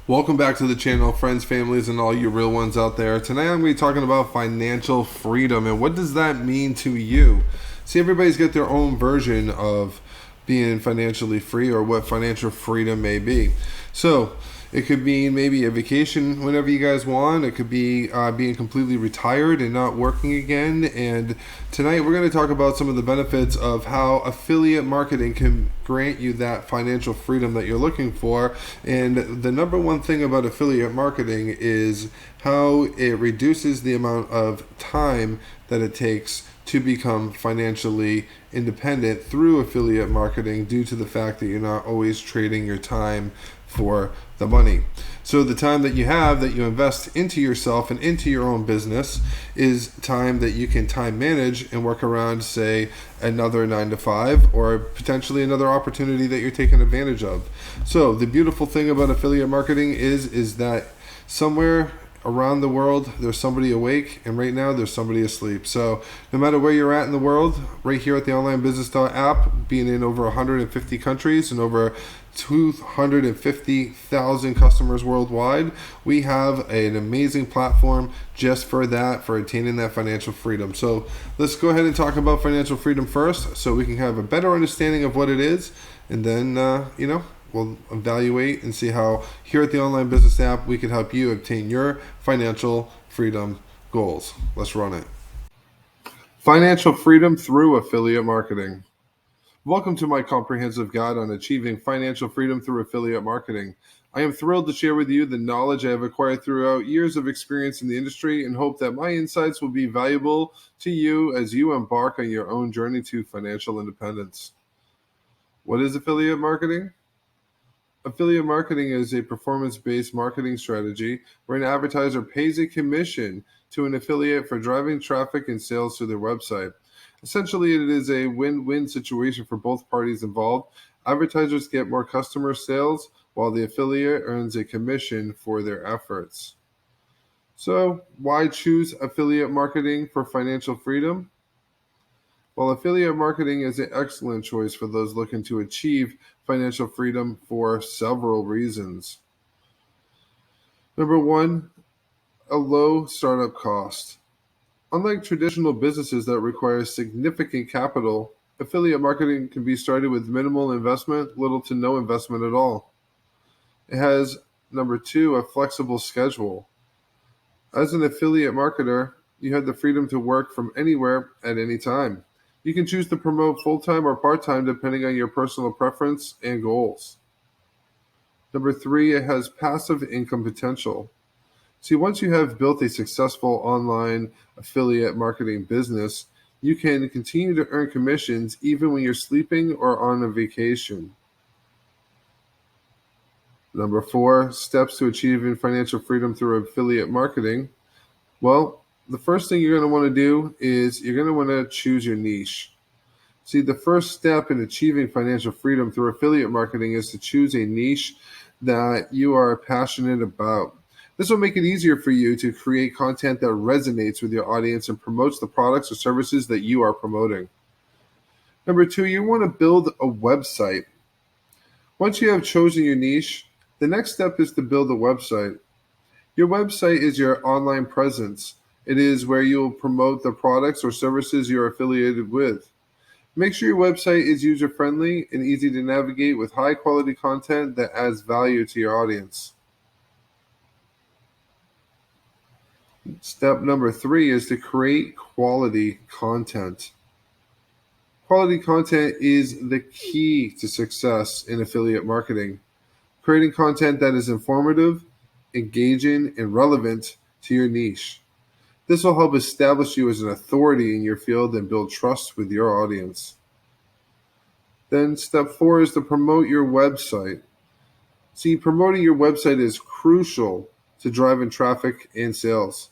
Welcome back to the channel, friends, families, and all you real ones out there. Tonight I'm going to be talking about financial freedom and what does that mean to you? See, everybody's got their own version of being financially free or what financial freedom may be. So it could be maybe a vacation whenever you guys want. It could be being completely retired and not working again. And tonight we're going to talk about some of the benefits of how affiliate marketing can grant you that financial freedom that you're looking for. And the number one thing about affiliate marketing is how it reduces the amount of time that it takes to become financially independent through affiliate marketing due to the fact that you're not always trading your time for the money. So the time that you have that you invest into yourself and into your own business is time that you can time manage and work around, say, another 9 to 5 or potentially another opportunity that you're taking advantage of. So the beautiful thing about affiliate marketing is that somewhere around the world there's somebody awake, and right now there's somebody asleep. So no matter where you're at in the world, right here at the Online Business app, being in over 150 countries and over 250,000 customers worldwide, we have an amazing platform just for that, for attaining that financial freedom. So let's go ahead and talk about financial freedom first so we can have a better understanding of what it is, and then we'll evaluate and see how here at the Online Business app we can help you obtain your financial freedom goals. Let's run it. Financial freedom through affiliate marketing. Welcome to my comprehensive guide on achieving financial freedom through affiliate marketing. I am thrilled to share with you the knowledge I have acquired throughout years of experience in the industry and hope that my insights will be valuable to you as you embark on your own journey to financial independence. What is affiliate marketing? Affiliate marketing is a performance-based marketing strategy where an advertiser pays a commission to an affiliate for driving traffic and sales to their website. Essentially, it is a win-win situation for both parties involved. Advertisers get more customer sales while the affiliate earns a commission for their efforts. So, why choose affiliate marketing for financial freedom? Well, affiliate marketing is an excellent choice for those looking to achieve financial freedom for several reasons. Number one, a low startup cost. Unlike traditional businesses that require significant capital, affiliate marketing can be started with minimal investment, little to no investment at all. It has, number two, a flexible schedule. As an affiliate marketer, you have the freedom to work from anywhere at any time. You can choose to promote full-time or part-time depending on your personal preference and goals. Number three, it has passive income potential. See, once you have built a successful online affiliate marketing business, you can continue to earn commissions even when you're sleeping or on a vacation. Number four, steps to achieving financial freedom through affiliate marketing. Well, the first thing you're going to want to do is you're going to want to choose your niche. See, the first step in achieving financial freedom through affiliate marketing is to choose a niche that you are passionate about. This will make it easier for you to create content that resonates with your audience and promotes the products or services that you are promoting. Number two, you want to build a website. Once you have chosen your niche, the next step is to build a website. Your website is your online presence. It is where you'll promote the products or services you're affiliated with. Make sure your website is user-friendly and easy to navigate with high-quality content that adds value to your audience. Step number three is to create quality content. Quality content is the key to success in affiliate marketing. Creating content that is informative, engaging, and relevant to your niche. This will help establish you as an authority in your field and build trust with your audience. Then step four is to promote your website. See, promoting your website is crucial to driving traffic and sales.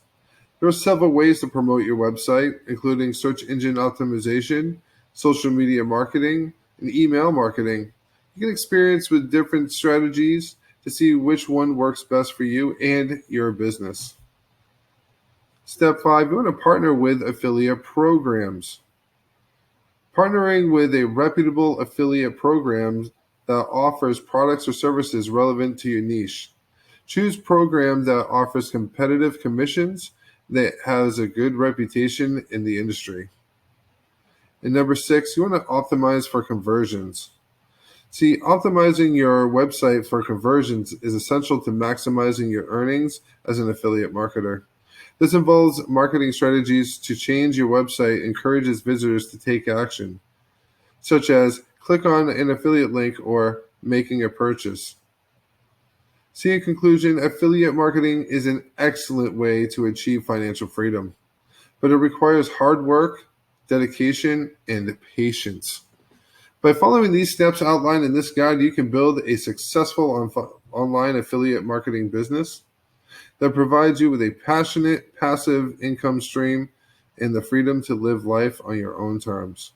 There are several ways to promote your website, including search engine optimization, social media marketing, and email marketing. You can experience with different strategies to see which one works best for you and your business. Step five, you want to partner with affiliate programs. Partnering with a reputable affiliate program that offers products or services relevant to your niche. Choose program that offers competitive commissions that has a good reputation in the industry. And number 6, you want to optimize for conversions. See, optimizing your website for conversions is essential to maximizing your earnings as an affiliate marketer. This involves marketing strategies to change your website, encourages visitors to take action, such as click on an affiliate link or making a purchase. See, in conclusion, affiliate marketing is an excellent way to achieve financial freedom, but it requires hard work, dedication, and patience. By following these steps outlined in this guide, you can build a successful online affiliate marketing business that provides you with a passionate, passive income stream and the freedom to live life on your own terms.